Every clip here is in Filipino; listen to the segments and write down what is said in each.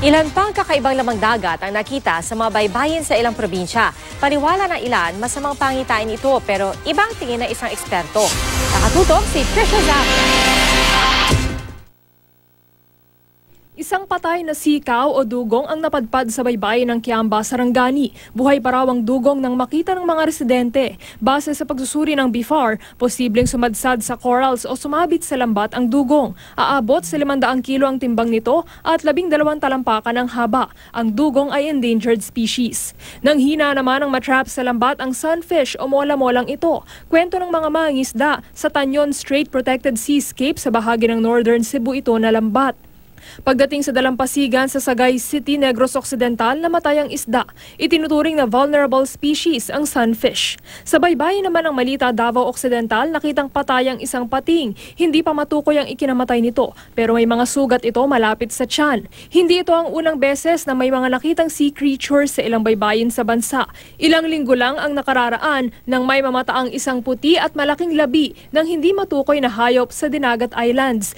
Ilan pang kakaibang lamang dagat ang nakita sa mga baybayin sa ilang probinsya. Paniwala ng ilan, masamang pangitain ito pero ibang tingin ng isang eksperto. Nakatutok si Trisha Zafra. Isang patay na sikaw o dugong ang napadpad sa baybayin ng Kiamba, Sarangani. Buhay pa raw ang dugong nang makita ng mga residente. Base sa pagsusuri ng BIFAR, posibleng sumadsad sa corals o sumabit sa lambat ang dugong. Aabot sa 500 kilo ang timbang nito at 12 talampakan ang haba. Ang dugong ay endangered species. Nang hina naman ang matrap sa lambat ang sunfish o mola-molang ito. Kwento ng mga mangingisda sa Tanyon Strait Protected Seascape sa bahagi ng Northern Cebu ito na lambat. Pagdating sa dalampasigan sa Sagay City, Negros Occidental, namatay ang isda. Itinuturing na vulnerable species ang sunfish. Sa baybayin naman ng Malita, Davao Occidental, nakitang patay ang isang pating. Hindi pa matukoy ang ikinamatay nito, pero may mga sugat ito malapit sa tiyan. Hindi ito ang unang beses na may mga nakitang sea creatures sa ilang baybayin sa bansa. Ilang linggo lang ang nakararaan nang may mamataang isang puti at malaking labi ng hindi matukoy na hayop sa Dinagat Islands.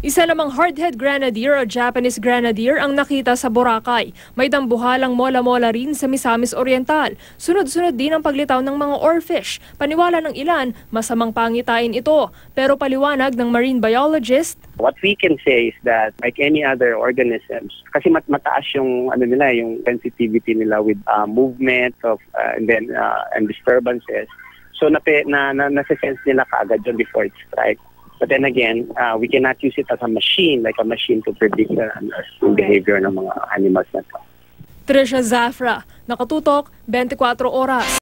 Isa namang hardhead grenadier o Japanese grenadier ang nakita sa Boracay. May dambuhalang mola-mola rin sa Misamis Oriental. Sunod-sunod din ang paglitaw ng mga oarfish. Paniwala ng ilan, masamang pangitain ito. Pero paliwanag ng marine biologist, what we can say is that like any other organisms, kasi mataas yung yung sensitivity nila with movement of and disturbances. So nasa-sense nila kaagad yun before it strikes. But then again, we cannot use it as a machine, like a machine to predict the behavior ng mga animals na to. Trisha Zafra, Nakatutok, 24 Oras.